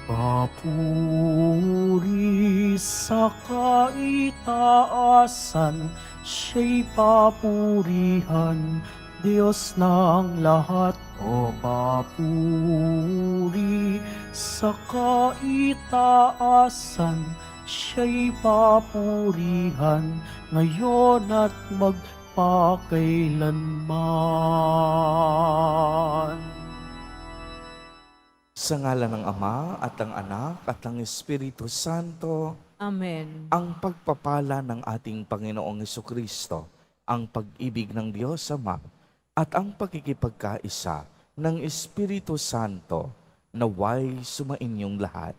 Papuri sa kaitaasan, siya'y papurihan, Diyos ng lahat. O papuri sa kaitaasan, siya'y papurihan, ngayon at magpakailanman. Sa ngalan ng Ama at ng Anak at ng Espiritu Santo, Amen. ang pagpapala ng ating Panginoong Hesukristo, ang pag-ibig ng Diyos Ama, at ang pagkikipagkaisa ng Espiritu Santo, naway sumainyong lahat.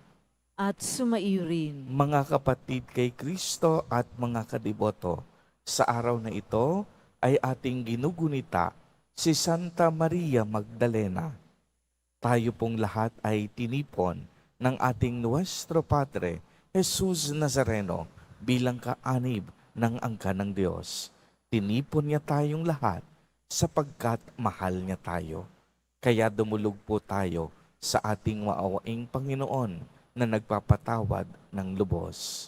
At sumaiyo rin. Mga kapatid kay Kristo at mga kadiboto, sa araw na ito ay ating ginugunita si Santa Maria Magdalena. Tayo pong lahat ay tinipon ng ating Nuestro Padre, Jesus Nazareno, bilang kaanib ng angkan ng Diyos. Tinipon niya tayong lahat sapagkat mahal niya tayo. Kaya dumulog po tayo sa ating maawaing Panginoon na nagpapatawad ng lubos.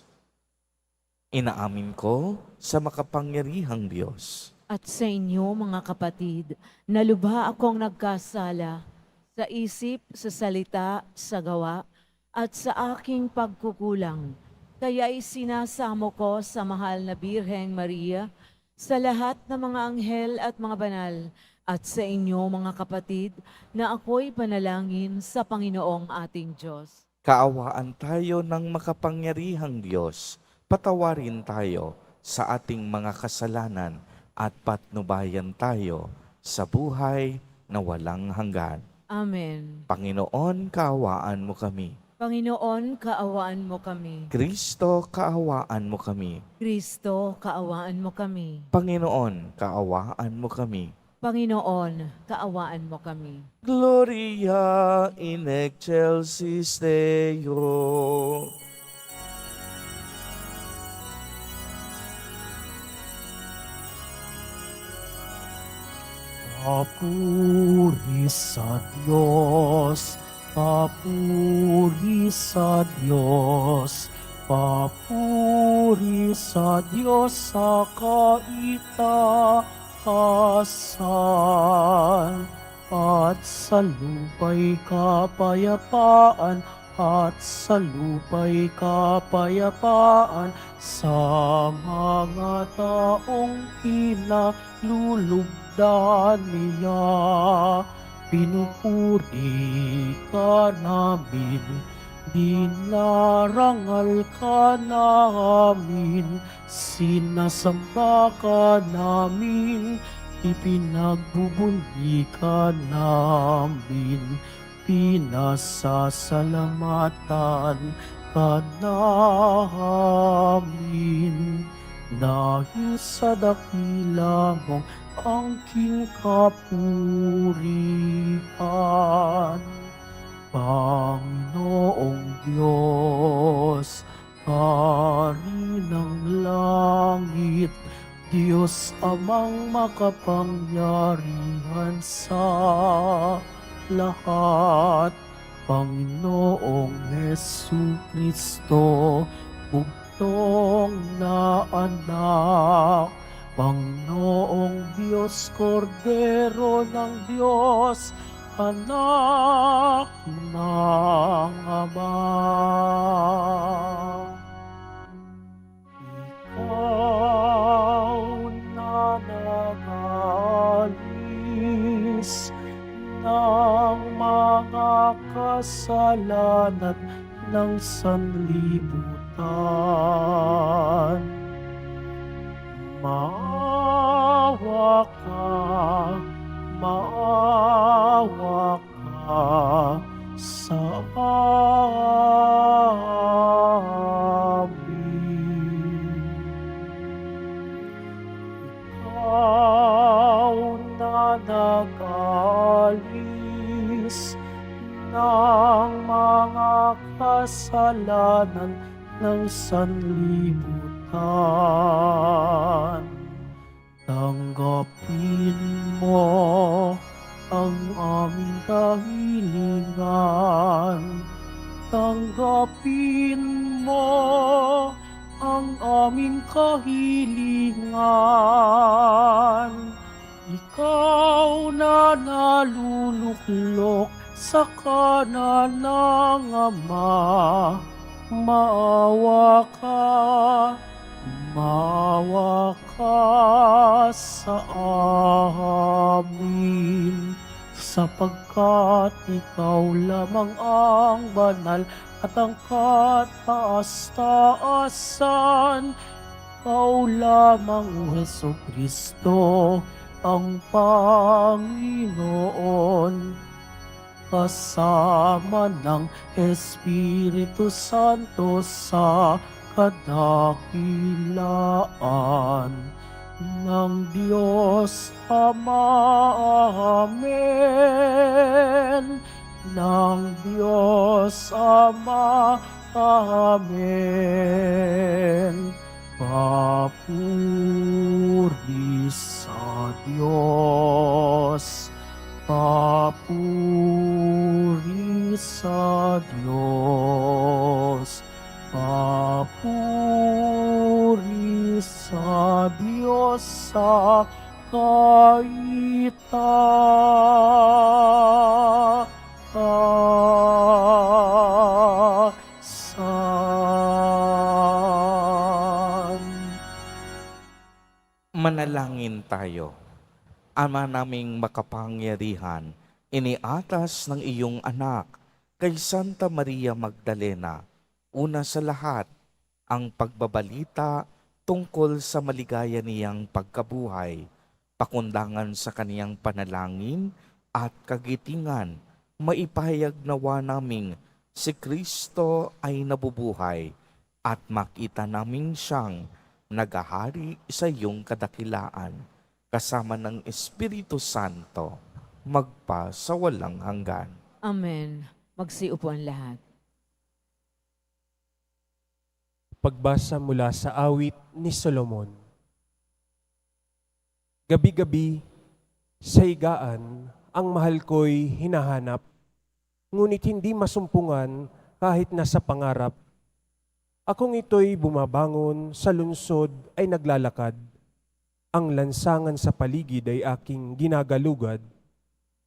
Inaamin ko sa makapangyarihang Diyos At sa inyo, mga kapatid, na lubha akong nagkasala sa isip, sa salita, sa gawa, at sa aking pagkukulang. Kaya isinasamo ko sa mahal na Birheng Maria, sa lahat ng mga anghel at mga banal, at sa inyo, mga kapatid, na ako'y panalangin sa Panginoong ating Diyos. kaawaan tayo ng makapangyarihang Diyos, patawarin tayo sa ating mga kasalanan at patnubayan tayo sa buhay na walang hanggan. Amen. Panginoon, kaawaan mo kami. Panginoon, kaawaan mo kami. Kristo, kaawaan mo kami. Kristo, kaawaan mo kami. Panginoon, kaawaan mo kami. Panginoon, kaawaan mo kami. Gloria in excelsis Deo. Papuri sa Diyos, papuri sa Diyos, papuri sa Diyos sa kaitaasan, at sa lupa'y kapayapaan, at sa lupa'y kapayapaan sa mga taong kinalulugdan niya. Pinupuri ka namin, dinarangal ka namin, sinasamba ka namin, ipinagbubunyi ka namin, pinasasalamatan ka namin. Dahil sa dakila mong angking kapurihan, Panginoong Diyos, Hari ng langit, Diyos amang makapangyarihan sa lahat, Panginoong Hesukristo, bugtong na anak, Panginoong Diyos, Kordero ng Diyos, anak ng Ama. Ikaw na nag-alis ng mga kasalanan ng sanlibutan. Maawa ka, maawa ka sa amin. Ikaw na nag-alis ng mga kasalanan ng sanlibutan. Tanggapin mo ang aming kahilingan. tanggapin mo ang aming kahilingan. Ikaw na naluluklok sa kanan ng Ama, maawa ka sa amin, sapagkat ikaw lamang ang banal at ang kataas-taasan. Ikaw lamang, O Jesucristo, ang Panginoon, kasama ng Espiritu Santo sa kadakilaan ng Diyos Ama. Amen. Ng Diyos Ama. Amen. Papuri sa Diyos. Papuri sa Diyos. Papuri sa Diyos sa kaitaasan. Manalangin tayo. Ama naming makapangyarihan, iniatas ng iyong anak kay Santa Maria Magdalena, una sa lahat, ang pagbabalita tungkol sa maligaya niyang pagkabuhay, pakundangan sa kaniyang panalangin at kagitingan, maipahayag nawa naming si Kristo ay nabubuhay at makita namin siyang nagahari sa iyong kadakilaan, kasama ng Espiritu Santo, magpa sa walang hanggan. Amen. Magsiupo ang lahat. Pagbasa mula sa awit ni Solomon. Gabi-gabi, sa higaan, ang mahal ko'y hinahanap, ngunit hindi masumpungan kahit nasa pangarap. Akong ito'y bumabangon, sa lungsod ay naglalakad. Ang lansangan sa paligid ay aking ginagalugad,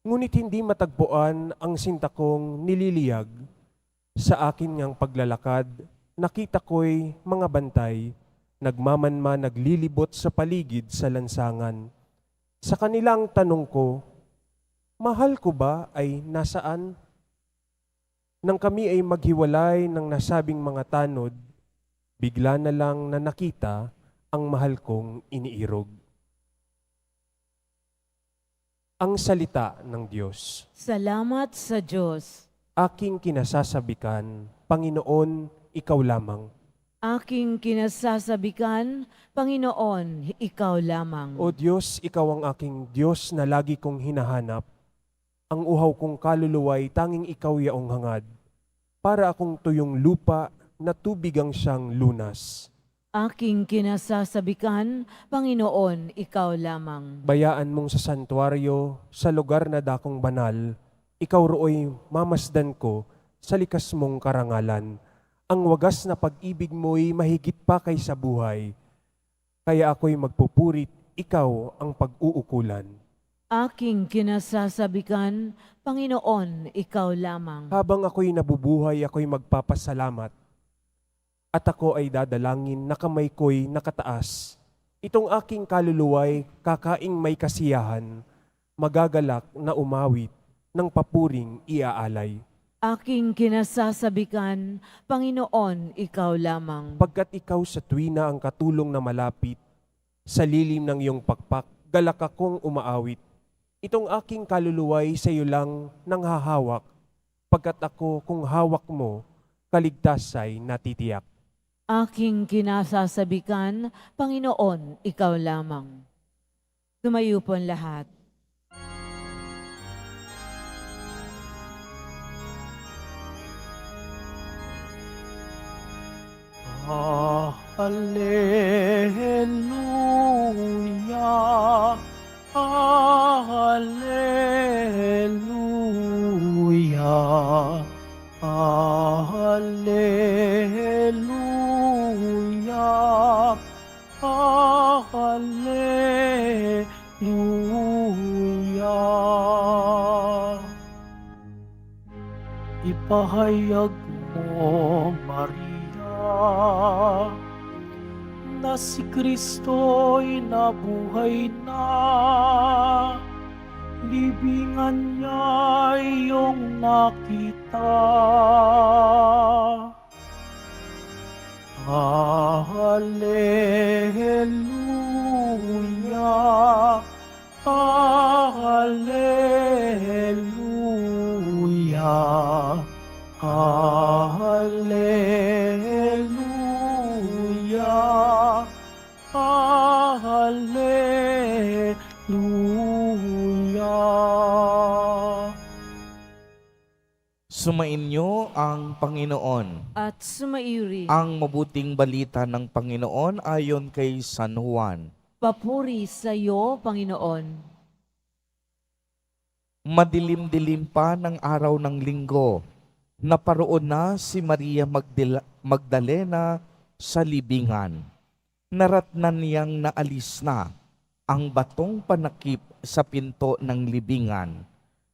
ngunit hindi matagpuan ang sinta kong nililiyag. Sa akin ngang paglalakad, nakita ko'y mga bantay, nagmamanma naglilibot sa paligid sa lansangan. Sa kanilang tanong ko, mahal ko ba ay nasaan? Nang kami ay maghiwalay ng nasabing mga tanod, bigla na lang na nakita ang mahal kong iniirog. Ang salita ng Diyos. Salamat sa Diyos. Aking kinasasabikan, Panginoon, ikaw lamang. Aking kinasasabikan, Panginoon, ikaw lamang. O Diyos, ikaw ang aking Diyos na lagi kong hinahanap. Ang uhaw kong kaluluwa'y tanging ikaw yaong hangad. Para akong tuyong lupa na tubigang siyang lunas. Aking kinasasabikan, Panginoon, ikaw lamang. Bayaan mong sa santuaryo, sa lugar na dakong banal, ikaw rooy mamasdan ko sa likas mong karangalan. Ang wagas na pag-ibig mo'y mahigit pa kaysa buhay. Kaya ako'y magpupurit, ikaw ang pag-uukulan. Aking kinasasabikan, Panginoon, ikaw lamang. Habang ako'y nabubuhay, ako'y magpapasalamat. At ako ay dadalangin na kamay ko'y nakataas. Itong aking kaluluwa'y kakaing may kasiyahan, magagalak na umawit ng papuring iaalay. Aking kinasasabikan, Panginoon, ikaw lamang. Pagkat ikaw sa tuwina ang katulong na malapit, sa lilim ng iyong pakpak, galak akong umaawit. Itong aking kaluluwa'y sa iyo lang nanghahawak, pagkat ako kung hawak mo, kaligtas ay natitiyak. Aking kinasasabikan, Panginoon, ikaw lamang. Tumayo po ang lahat. Hallelujah, Hallelujah, Hallelujah. Alleluia, Alleluia. Ipahayag mo, Maria, na si Kristo'y nabuhay na. Libingan niya iyong nakita. Alleluia, Alleluia, Alleluia, Alleluia. Sumainyo ang Panginoon. At sumairi. Ang mabuting balita ng Panginoon ayon kay San Juan. Papuri sa iyo, Panginoon. Madilim-dilim pa ng araw ng linggo, naparoon na si Maria Magdalena sa libingan. Naratnan niyang naalis na ang batong panakip sa pinto ng libingan.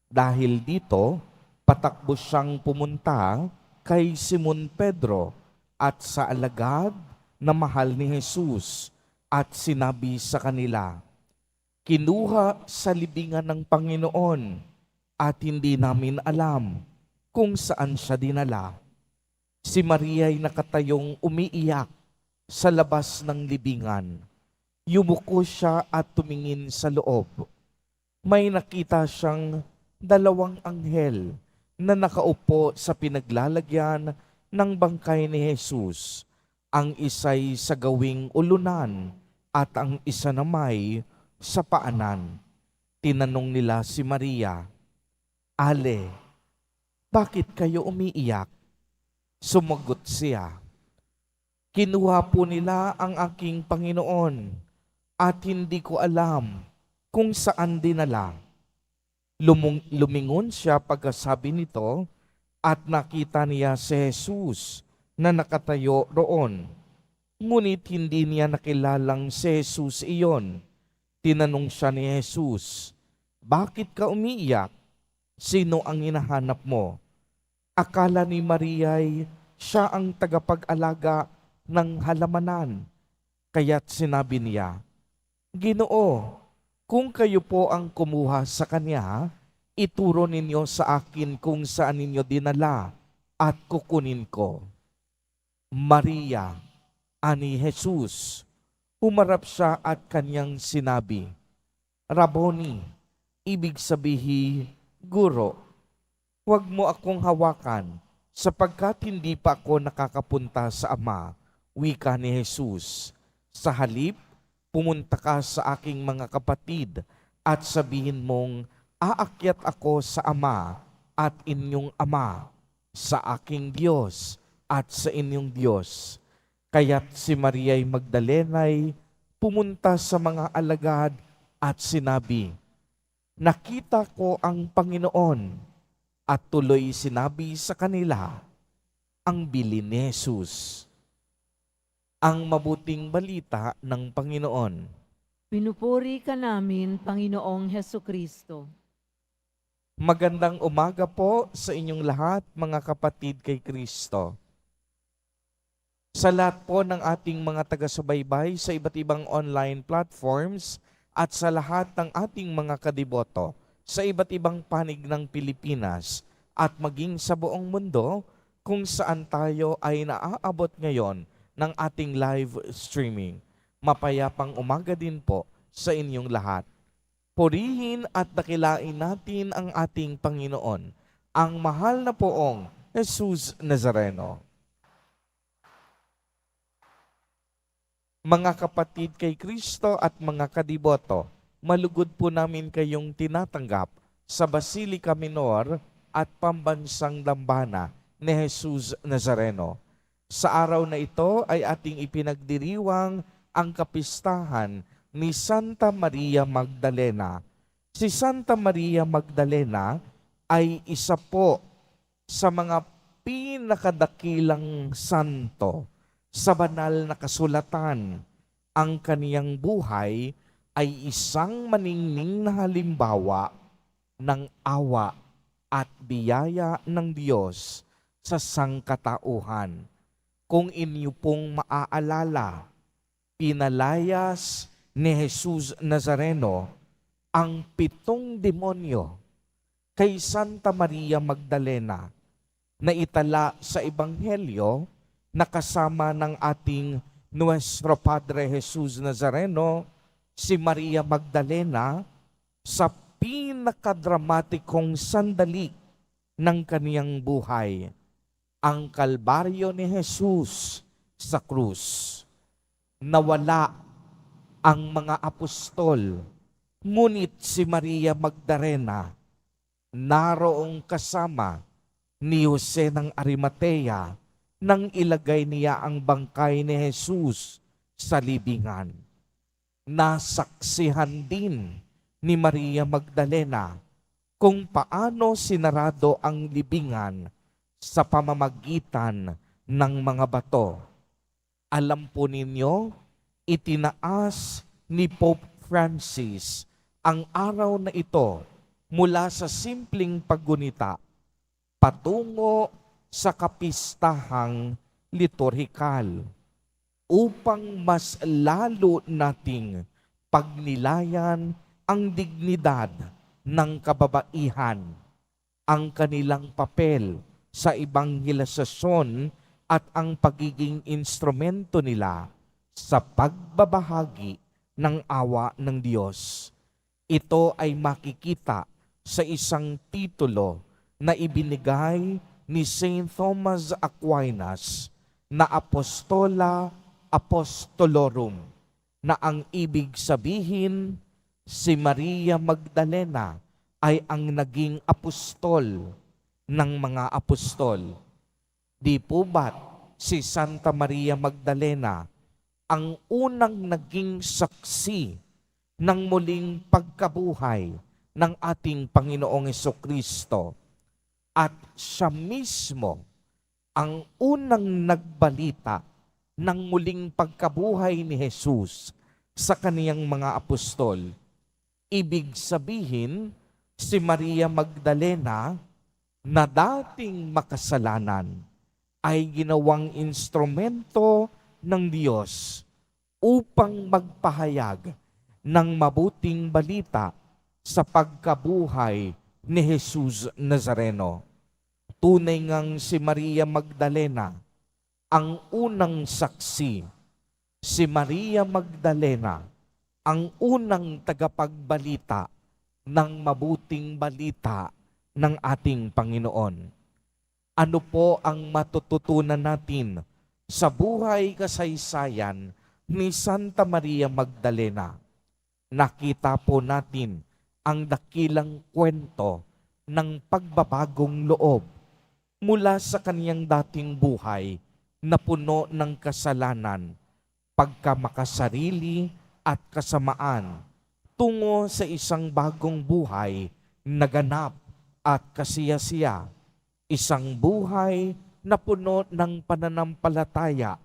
Dahil dito, patakbo siyang pumunta kay Simon Pedro at sa alagad na mahal ni Jesus at sinabi sa kanila, "Kinuha sa libingan ng Panginoon at hindi namin alam kung saan siya dinala." Si Maria ay nakatayong umiiyak sa labas ng libingan. Yumuko siya at tumingin sa loob. May nakita siyang dalawang anghel na nakaupo sa pinaglalagyan ng bangkay ni Jesus. Ang isa'y sa gawing ulunan at ang isa namay sa paanan. Tinanong nila si Maria, "Ale, bakit kayo umiiyak?" Sumagot siya, "Kinuha po nila ang aking Panginoon at hindi ko alam kung saan dinala." Lumingon siya pagkasabi nito at nakita niya si Jesus na nakatayo roon. Ngunit hindi niya nakilalang si Jesus iyon. Tinanong siya ni Jesus, "Bakit ka umiiyak? Sino ang hinahanap mo?" Akala ni Maria'y siya ang tagapag-alaga ng halamanan. Kaya't sinabi niya, "Ginoo, kung kayo po ang kumuha sa kanya, ituro ninyo sa akin kung saan ninyo dinala at kukunin ko." "Maria," ani Jesus. Humarap siya at kanyang sinabi, "Rabboni," ibig sabihin, Guro. "Huwag mo akong hawakan sapagkat hindi pa ako nakakapunta sa Ama," wika ni Jesus. "Sa halip, pumunta ka sa aking mga kapatid at sabihin mong, aakyat ako sa Ama at inyong Ama, sa aking Diyos at sa inyong Diyos." Kaya't si Maria'y Magdalena'y pumunta sa mga alagad at sinabi, "Nakita ko ang Panginoon," at tuloy sinabi sa kanila ang bilin ni Jesus. Ang mabuting balita ng Panginoon. Pinupuri ka namin, Panginoong Hesukristo. Magandang umaga po sa inyong lahat, mga kapatid kay Kristo. Sa lahat po ng ating mga taga-subaybay sa iba't ibang online platforms at sa lahat ng ating mga kadiboto sa iba't ibang panig ng Pilipinas at maging sa buong mundo kung saan tayo ay naaabot ngayon ng ating live streaming. Mapayapang umaga din po sa inyong lahat. Purihin at dakilain natin ang ating Panginoon, ang mahal na poong Jesus Nazareno. Mga kapatid kay Kristo at mga kadiboto, malugod po namin kayong tinatanggap sa Basilica Minor at Pambansang Dambana ni Jesus Nazareno. Sa araw na ito ay ating ipinagdiriwang ang kapistahan ni Santa Maria Magdalena. Si Santa Maria Magdalena ay isa po sa mga pinakadakilang santo sa banal na kasulatan. Ang kaniyang buhay ay isang maningning na halimbawa ng awa at biyaya ng Diyos sa sangkatauhan. Kung inyo pong maaalala, pinalayas ni Jesus Nazareno ang 7 demonyo kay Santa Maria Magdalena na itala sa Ebanghelyo na kasama ng ating Nuestro Padre Jesus Nazareno, si Maria Magdalena, sa pinakadramatikong sandali ng kaniyang buhay, ang kalbaryo ni Jesus sa krus. Nawala ang mga apostol, ngunit si Maria Magdalena naroong kasama ni Jose ng Arimatea nang ilagay niya ang bangkay ni Jesus sa libingan. Nasaksihan din ni Maria Magdalena kung paano sinarado ang libingan sa pamamagitan ng mga bato. Alam po ninyo, itinaas ni Pope Francis ang araw na ito mula sa simpleng paggunita patungo sa kapistahang liturhikal upang mas lalo nating pagnilayan ang dignidad ng kababaihan, ang kanilang papel sa ebanghelisasyon at ang pagiging instrumento nila sa pagbabahagi ng awa ng Diyos. Ito ay makikita sa isang titulo na ibinigay ni Saint Thomas Aquinas na Apostola Apostolorum, na ang ibig sabihin, si Maria Magdalena ay ang naging apostol ng mga apostol. Di po ba't si Santa Maria Magdalena ang unang naging saksi ng muling pagkabuhay ng ating Panginoong Hesukristo? At siya mismo ang unang nagbalita ng muling pagkabuhay ni Jesus sa kaniyang mga apostol. Ibig sabihin, si Maria Magdalena na dating makasalanan ay ginawang instrumento ng Diyos upang magpahayag ng mabuting balita sa pagkabuhay ni Jesus Nazareno. Tunay ngang si Maria Magdalena ang unang saksi. Si Maria Magdalena ang unang tagapagbalita ng mabuting balita ng ating Panginoon. Ano po ang matututunan natin sa buhay kasaysayan ni Santa Maria Magdalena? Nakita po natin ang dakilang kwento ng pagbabagong loob mula sa kaniyang dating buhay na puno ng kasalanan, pagkamakasarili at kasamaan, tungo sa isang bagong buhay na ganap at kasiyasiya, isang buhay na puno ng pananampalataya,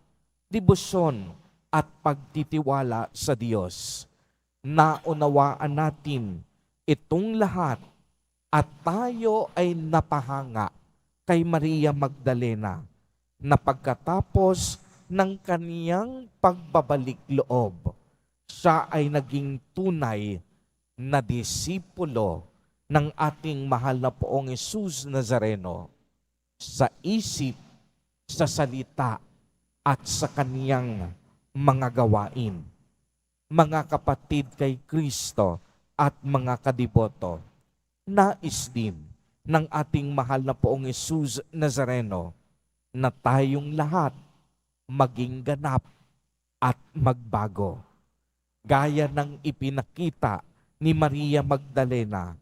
debosyon at pagtitiwala sa Diyos. Naunawaan natin itong lahat at tayo ay napahanga kay Maria Magdalena na pagkatapos ng kaniyang pagbabalik loob, siya ay naging tunay na disipulo ng ating mahal na Poong Jesus Nazareno sa isip, sa salita at sa kaniyang mga gawain. Mga kapatid kay Kristo at mga kadiboto, nais din ng ating mahal na Poong Jesus Nazareno na tayong lahat maging ganap at magbago. Gaya ng ipinakita ni Maria Magdalena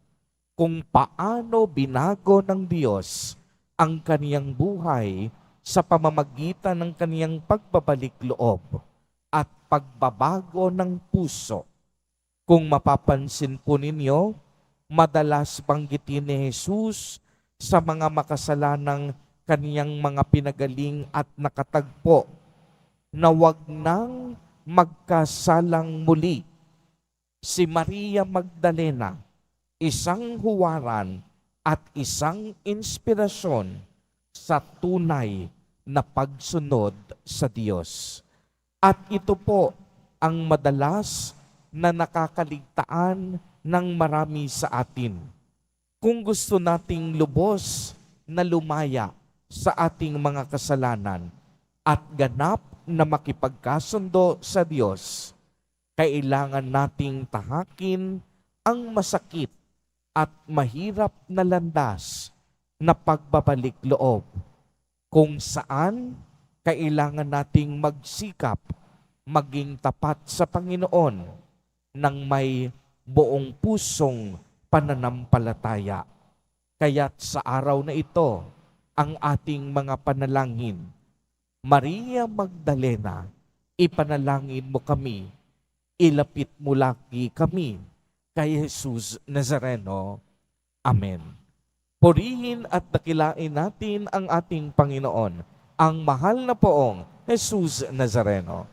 kung paano binago ng Diyos ang kaniyang buhay sa pamamagitan ng kaniyang pagbabalik loob at pagbabago ng puso. Kung mapapansin po ninyo, madalas banggitin ni Jesus sa mga makasalanang kaniyang mga pinagaling at nakatagpo na wag nang magkasalang muli. Si Maria Magdalena, isang huwaran at isang inspirasyon sa tunay na pagsunod sa Diyos. At ito po ang madalas na nakakaligtaan ng marami sa atin. Kung gusto nating lubos na lumaya sa ating mga kasalanan at ganap na makipagkasundo sa Diyos, kailangan nating tahakin ang masakit at mahirap na landas na pagbabalik loob, kung saan kailangan nating magsikap maging tapat sa Panginoon ng may buong pusong pananampalataya. Kaya't sa araw na ito, ang ating mga panalangin, Maria Magdalena, ipanalangin mo kami, ilapit mo lagi kami kay Jesus Nazareno. Amen. Purihin at dakilain natin ang ating Panginoon, ang mahal na poong Jesus Nazareno.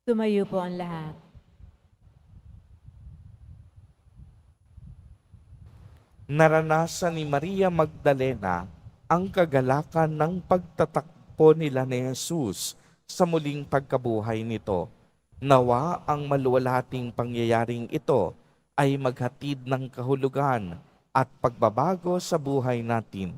Tumayo po ang lahat. Naranasan ni Maria Magdalena ang kagalakan ng pagtatakbo nila ni Jesus sa muling pagkabuhay nito. Nawa ang maluwalhating pangyayaring ito ay maghatid ng kahulugan at pagbabago sa buhay natin.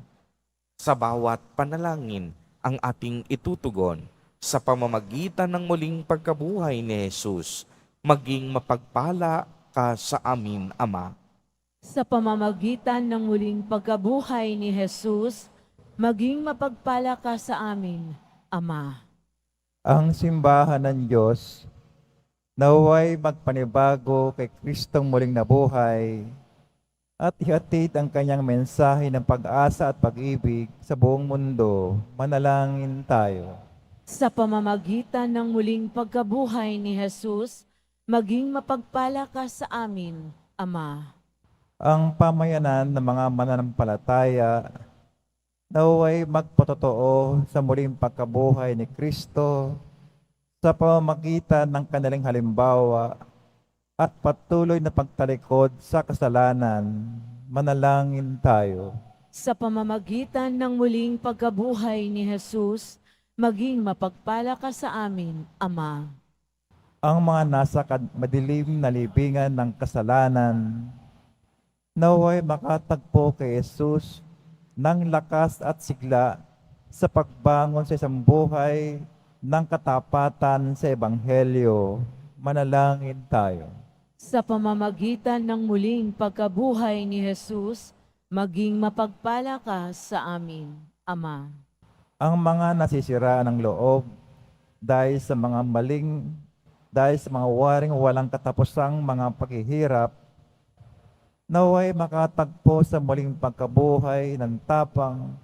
Sa bawat panalangin ang ating itutugon sa pamamagitan ng muling pagkabuhay ni Jesus, maging mapagpala ka sa amin, Ama. Sa pamamagitan ng muling pagkabuhay ni Jesus, maging mapagpala ka sa amin, Ama. Ang simbahan ng Diyos naway magpanibago kay Kristong muling nabuhay at ihatid ang kanyang mensahe ng pag-asa at pag-ibig sa buong mundo. Manalangin tayo. Sa pamamagitan ng muling pagkabuhay ni Jesus, maging mapagpala ka sa amin, Ama. Ang pamayanan ng mga mananampalataya naway magpatotoo sa muling pagkabuhay ni Kristo sa pamamagitan ng kanilang halimbawa at patuloy na pagtalikod sa kasalanan. Manalangin tayo. Sa pamamagitan ng muling pagkabuhay ni Jesus, maging mapagpala ka sa amin, Ama. Ang mga nasa madilim na libingan ng kasalanan naway makatagpo kay Jesus ng lakas at sigla sa pagbangon sa isang buhay ng katapatan sa Ebanghelyo. Manalangin tayo. Sa pamamagitan ng muling pagkabuhay ni Jesus, maging mapagpala ka sa amin, Ama. Ang mga nasisiraan ng loob dahil sa mga waring walang katapusang mga paghihirap, naway makatagpo sa muling pagkabuhay ng tapang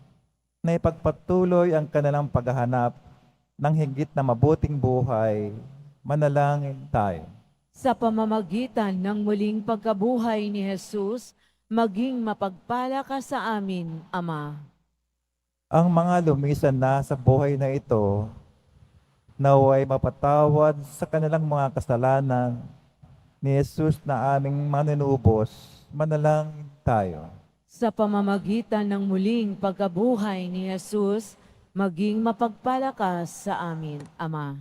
na ipagpatuloy ang kanilang paghahanap ng higit na mabuting buhay. Manalangin tayo. Sa pamamagitan ng muling pagkabuhay ni Jesus, maging mapagpala ka sa amin, Ama. Ang mga lumisan na sa buhay na ito, naway mapatawad sa kanilang mga kasalanan ni Jesus na aming manunubos. Manalangin tayo. Sa pamamagitan ng muling pagkabuhay ni Jesus, maging mapagpala ka sa amin, Ama.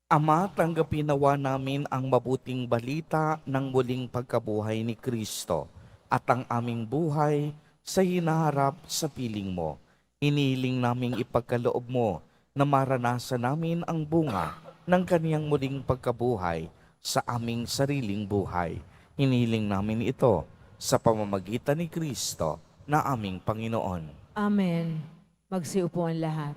Ama, tanggapin nawa namin ang mabuting balita ng muling pagkabuhay ni Kristo at ang aming buhay sa hinaharap sa piling mo. Inihiling naming ipagkaloob mo na maranasan namin ang bunga ng kaniyang muling pagkabuhay sa aming sariling buhay. Inihiling namin ito sa pamamagitan ni Kristo na aming Panginoon. Amen. Magsiupo ang lahat.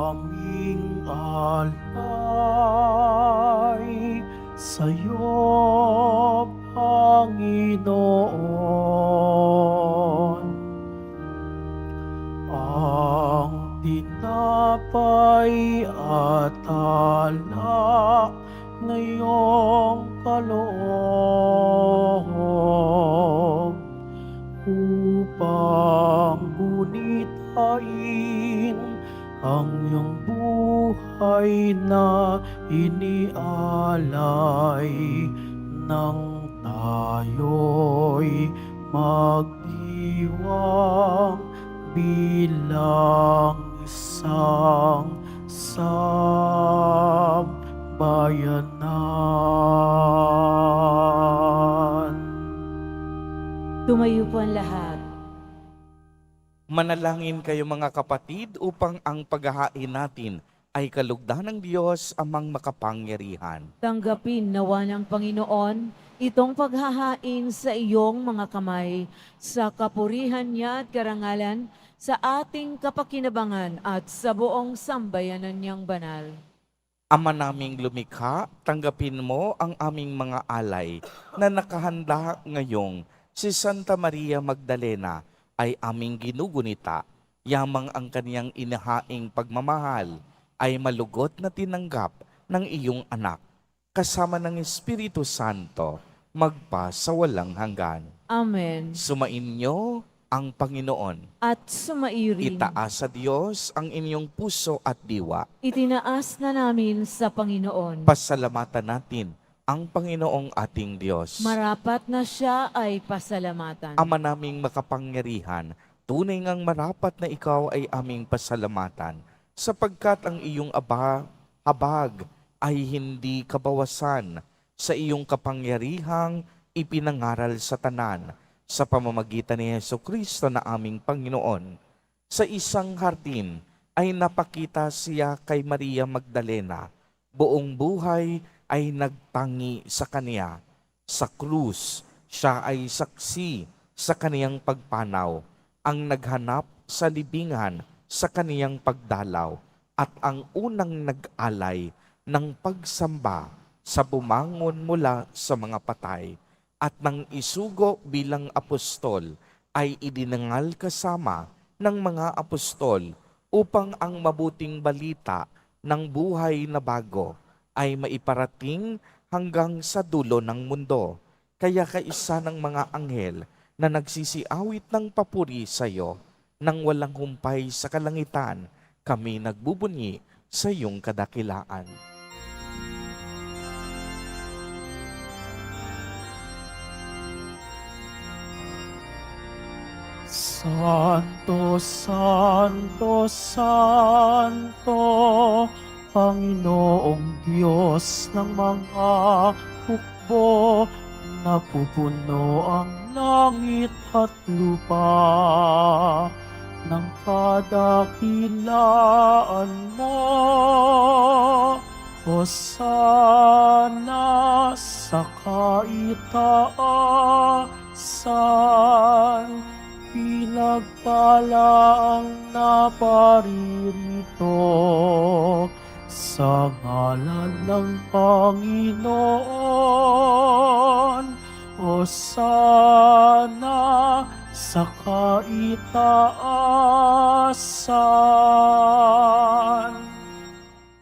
Amin. alay sa'yo, Panginoon. Ang tinapay at alak na iyong kaloob upang gunitain ang iyong buhay na inialay nang tayo'y magdiwang bilang isang sambayanan. Tumayo po ang lahat. Manalangin kayo mga kapatid upang ang paghahain natin ay kalugdan ng Diyos amang makapangyarihan. Tanggapin nawa ng Panginoon itong paghahain sa iyong mga kamay, sa kapurihan niya at karangalan, sa ating kapakinabangan at sa buong sambayanan niyang banal. Ama naming lumikha, tanggapin mo ang aming mga alay na nakahanda ngayong si Santa Maria Magdalena ay aming ginugunita, yamang ang kaniyang inahaing pagmamahal ay malugot na tinanggap ng iyong anak, kasama ng Espiritu Santo, magpa sa walang hanggan. Amen. Sumainyo ang Panginoon. At sumairin. Itaas sa Diyos ang inyong puso at diwa. Itinaas na namin sa Panginoon. Pasalamatan natin ang Panginoong ating Diyos. Marapat na siya ay pasalamatan. Ama naming makapangyarihan, tunay ngang marapat na ikaw ay aming pasalamatan, sapagkat ang iyong habag ay hindi kabawasan sa iyong kapangyarihang ipinangaral sa tanan, sa pamamagitan ni Jesucristo na aming Panginoon. Sa isang hardin ay napakita siya kay Maria Magdalena. Buong buhay ay nagtangi sa kaniya. Sa krus, siya ay saksi sa kaniyang pagpanaw, ang naghanap sa libingan sa kaniyang pagdalaw, at ang unang nag-alay ng pagsamba sa bumangon mula sa mga patay, at nang isugo bilang apostol ay idinangal kasama ng mga apostol upang ang mabuting balita ng buhay na bago ay maiparating hanggang sa dulo ng mundo. Kaya kaisa ng mga anghel na nagsisiawit ng papuri sa iyo, nang walang humpay sa kalangitan, kami nagbubunyi sa iyong kadakilaan. Santo, Santo, Santo, Panginoong Diyos ng mga hukbo, napupuno ang langit at lupa ng kadakilaan mo. Hosana sa kaitaasan, pinagpala ang naparirito sa ngalan ng Panginoon. Hosana sa kaitaasan.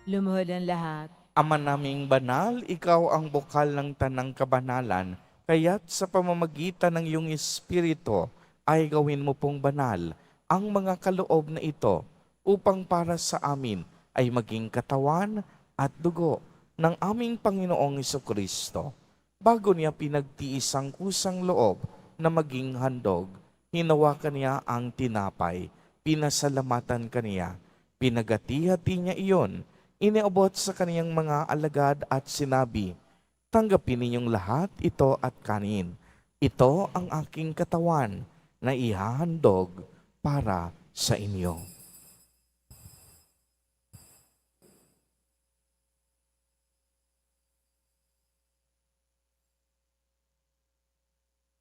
Lumuhod ang lahat. Ama naming banal, ikaw ang bukal ng tanang kabanalan, kaya't sa pamamagitan ng iyong Espiritu ay gawin mo pong banal ang mga kaloob na ito, upang para sa amin ay maging katawan at dugo ng aming Panginoong Jesucristo. Bago niya pinagtiis ang kusang loob na maging handog, hinawakan niya ang tinapay, pinasalamatan kaniya, pinagati-hati niya iyon, iniabot sa kaniyang mga alagad at sinabi, "Tanggapin ninyong lahat ito at kanin. Ito ang aking katawan na ihahandog para sa inyo."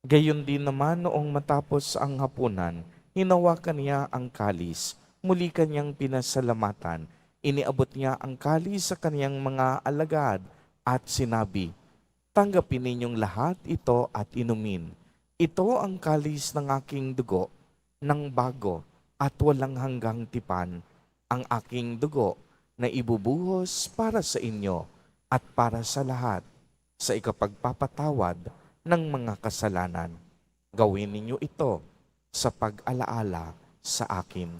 Gayon din naman noong matapos ang hapunan, hinawakan niya ang kalis, muli kanyang pinasalamatan, iniabot niya ang kalis sa kaniyang mga alagad at sinabi, "Tanggapin ninyong lahat ito at inumin. Ito ang kalis ng aking dugo, ng bago at walang hanggang tipan, ang aking dugo na ibubuhos para sa inyo at para sa lahat sa ikapagpapatawad ng mga kasalanan. Gawin ninyo ito sa pag-alaala sa akin."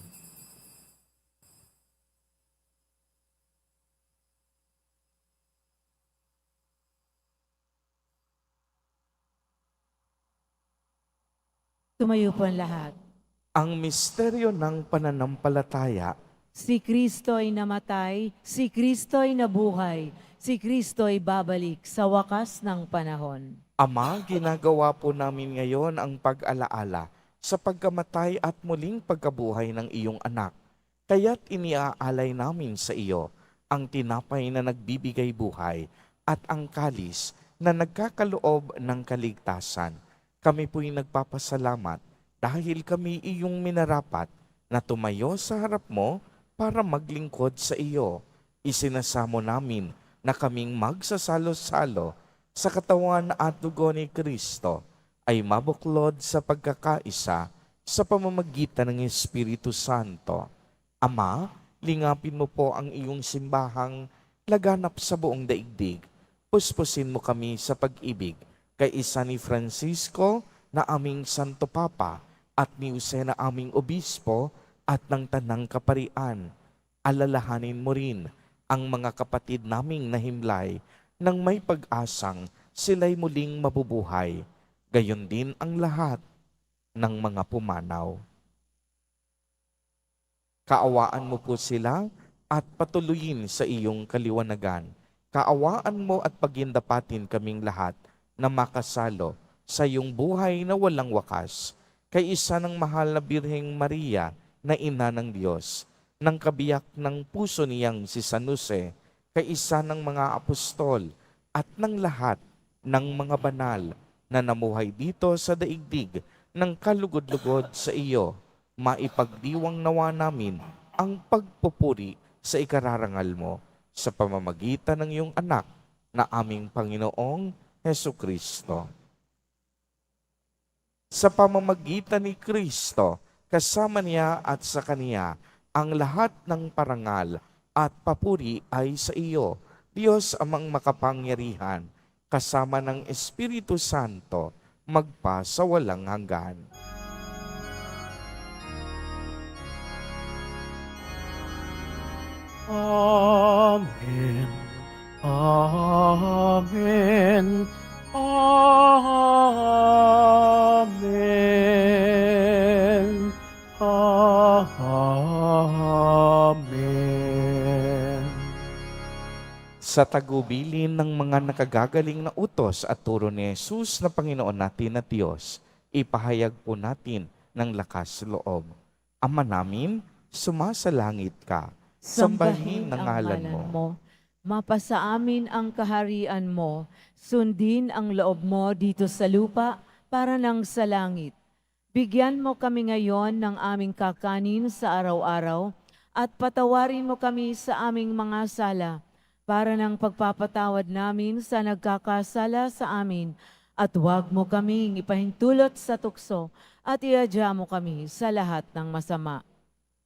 Tumayo po ang lahat. Ang misteryo ng pananampalataya. Si Kristo ay namatay, si Kristo ay nabuhay, si Kristo ay babalik sa wakas ng panahon. Ama, ginagawa po namin ngayon ang pag-alaala sa pagkamatay at muling pagkabuhay ng iyong anak. Kaya't iniaalay namin sa iyo ang tinapay na nagbibigay buhay at ang kalis na nagkakaloob ng kaligtasan. Kami po'y nagpapasalamat dahil kami iyong minarapat na tumayo sa harap mo para maglingkod sa iyo. Isinasamo namin na kaming magsasalo-salo sa katawan at dugo ni Kristo ay mabuklod sa pagkakaisa sa pamamagitan ng Espiritu Santo. Ama, lingapin mo po ang iyong simbahang laganap sa buong daigdig. Puspusin mo kami sa pag-ibig kay isa ni Francisco na aming Santo Papa at ni Jose na aming Obispo at ng Tanang Kaparian. Alalahanin mo rin ang mga kapatid naming nahimlay nang may pag-asang sila'y muling mabubuhay. Gayon din ang lahat ng mga pumanaw. Kaawaan mo po sila at patuloyin sa iyong kaliwanagan. Kaawaan mo at pagindapatin kaming lahat na makasalo sa iyong buhay na walang wakas, kay isa ng mahal na Birheng Maria na ina ng Diyos, ng kabiyak ng puso niyang si San Jose, kay isa ng mga apostol at ng lahat ng mga banal na namuhay dito sa daigdig ng kalugod-lugod sa iyo, maipagdiwang nawa namin ang pagpupuri sa ikararangal mo sa pamamagitan ng iyong anak na aming Panginoong Hesukristo. Sa pamamagitan ni Kristo, kasama niya at sa Kaniya, ang lahat ng parangal at papuri ay sa iyo, Diyos amang makapangyarihan, kasama ng Espiritu Santo, magpa sa walang hanggan. Amen. Amen. Amen. Amen. Sa tagubilin ng mga nakagagaling na utos at turo ni Jesus na Panginoon natin at Diyos, ipahayag po natin ng lakas loob. Ama namin, sumasalangit ka. Sambahin ang ngalan mo. Mapasa amin ang kaharian mo, sundin ang loob mo dito sa lupa para nang sa langit. Bigyan mo kami ngayon ng aming kakanin sa araw-araw at patawarin mo kami sa aming mga sala para nang pagpapatawad namin sa nagkakasala sa amin at huwag mo kaming ipahintulot sa tukso at iadya mo kami sa lahat ng masama.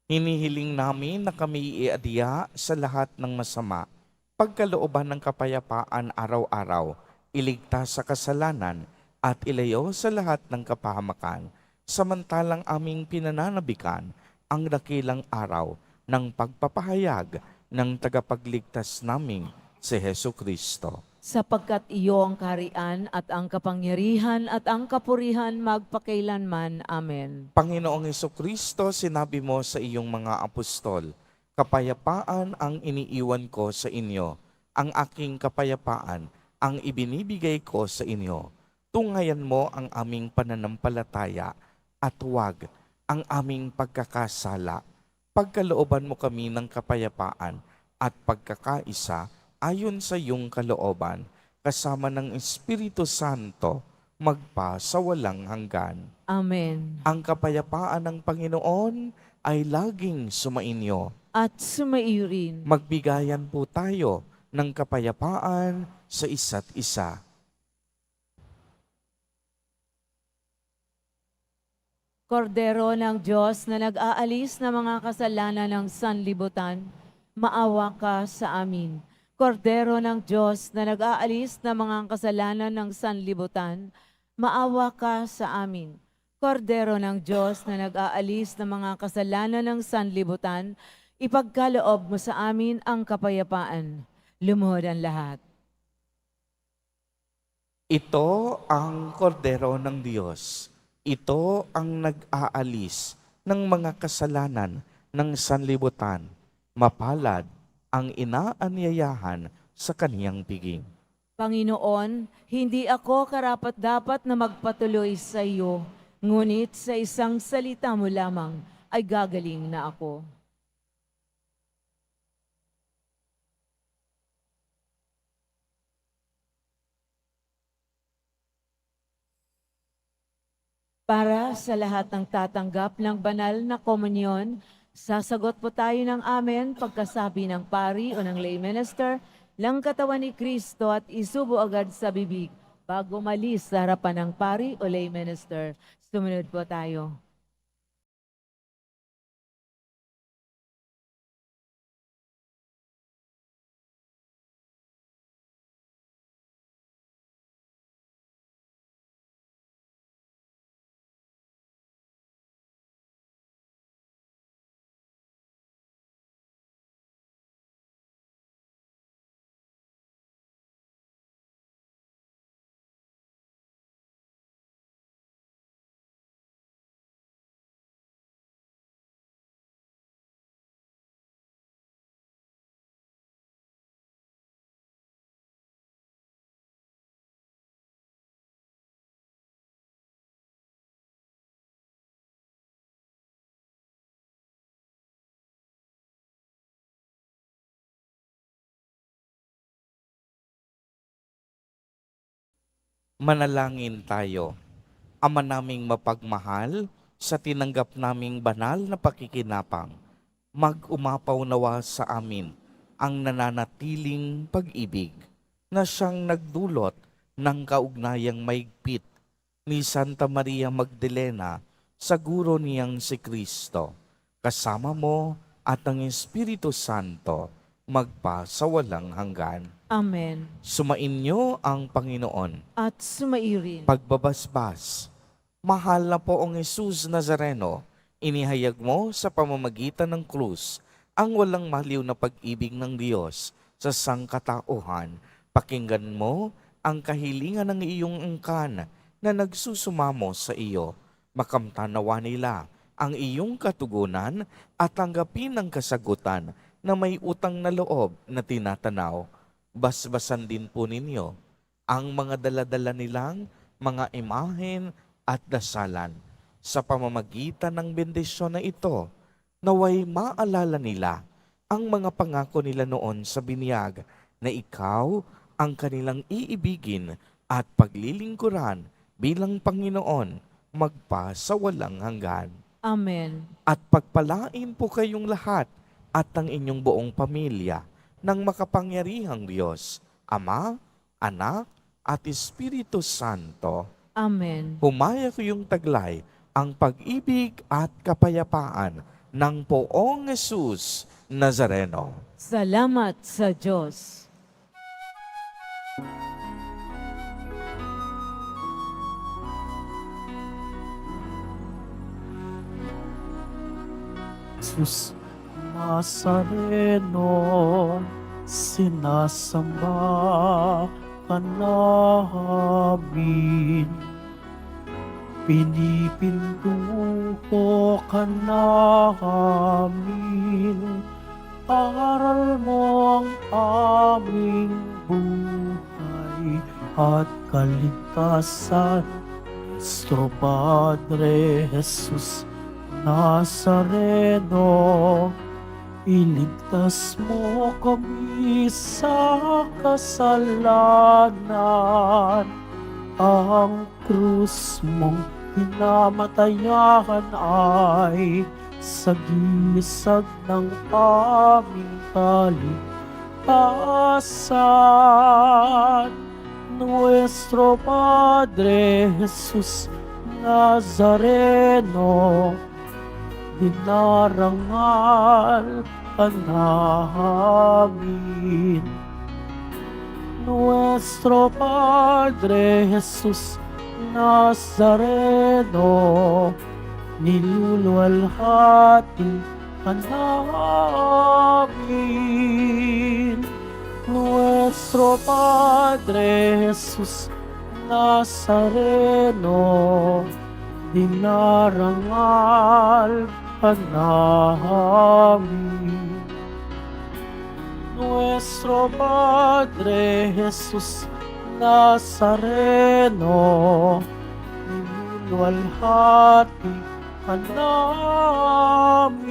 Hinihiling namin na kami iadya sa lahat ng masama, pagkalooban ng kapayapaan araw-araw, iligtas sa kasalanan at ilayo sa lahat ng kapahamakan, samantalang aming pinananabikan ang dakilang araw ng pagpapahayag ng tagapagligtas naming si Hesukristo. Sapagkat iyo ang kaharian at ang kapangyarihan at ang kapurihan magpakailanman. Amen. Panginoong Hesukristo, sinabi mo sa iyong mga apostol, kapayapaan ang iniiwan ko sa inyo, ang aking kapayapaan ang ibinibigay ko sa inyo. Tungayan mo ang aming pananampalataya at huwag ang aming pagkakasala. Pagkalooban mo kami ng kapayapaan at pagkakaisa ayon sa iyong kalooban, kasama ng Espiritu Santo, magpa sa walang hanggan. Amen. Ang kapayapaan ng Panginoon ay laging sumainyo. at sumaiyo rin. Magbigayan po tayo ng kapayapaan sa isa't isa. Kordero ng Diyos na nag-aalis ng mga kasalanan ng sanlibutan, maawa ka sa amin. Kordero ng Diyos na nag-aalis ng mga kasalanan ng sanlibutan, maawa ka sa amin. Kordero ng Diyos na nag-aalis ng mga kasalanan ng sanlibutan, ipagkaloob mo sa amin ang kapayapaan. Lumuhod ang lahat. Ito ang kordero ng Diyos. Ito ang nag-aalis ng mga kasalanan ng sanlibutan. Mapalad ang inaanyayahan sa kaniyang piging. Panginoon, hindi ako karapat-dapat na magpatuloy sa iyo, ngunit sa isang salita mo lamang ay gagaling na ako. Para sa lahat ng tatanggap ng banal na komunyon, sasagot po tayo ng amen pagkasabi ng pari o ng lay minister ng katawan ni Kristo at isubo agad sa bibig bago malis sa harapan ng pari o lay minister. Sumunod po tayo. Manalangin tayo. Ama naming mapagmahal, sa tinanggap naming banal na pakikinapang, mag-umapaw nawa sa amin ang nananatiling pag-ibig na siyang nagdulot ng kaugnayang maigpit ni Santa Maria Magdalena sa guro niyang si Kristo. Kasama mo at ang Espiritu Santo magpa sa walang hanggan. Amen. Sumainyo ang Panginoon. At sumaiyo rin. Pagbabasbas, mahal na poong Jesus Nazareno, inihayag mo sa pamamagitan ng krus ang walang maliw na pag-ibig ng Diyos sa sangkatauhan. Pakinggan mo ang kahilingan ng iyong angkan na nagsusumamo sa iyo. Makamtanawa nila ang iyong katugunan at tanggapin ang kasagutan na may utang na loob na tinatanaw. Basbasan din po ninyo ang mga daladala nilang mga imahen at dasalan. Sa pamamagitan ng bendisyon na ito, naway maalala nila ang mga pangako nila noon sa binyag na ikaw ang kanilang iibigin at paglilingkuran bilang Panginoon magpa sa walang hanggan. Amen. At pagpalain po kayong lahat at ang inyong buong pamilya ng makapangyarihang Diyos, Ama, Anak, at Espiritu Santo. Amen. Humaya ko yung taglay ang pag-ibig at kapayapaan ng poong Jesus Nazareno. Salamat sa Diyos. Jesus Nazareno, sinasamba ka namin. Pinipintuho ka namin. Aral mo ang aming buhay at kaligtasan. Nuestro Padre Jesus Nazareno, iligtas mo kami sa kasalanan. Ang krus mong pinamatayan ay sagisag ng aming kaligtasan. Nuestro Padre Jesus Nazareno, dinarangal ka namin. Nuestro Padre Jesus Nazareno, niluluwalhati ka namin. Nuestro Padre Jesus Nazareno, dinarangal ka namin. Nuestro Padre Jesus Nazareno, niluluwalhati ka namin.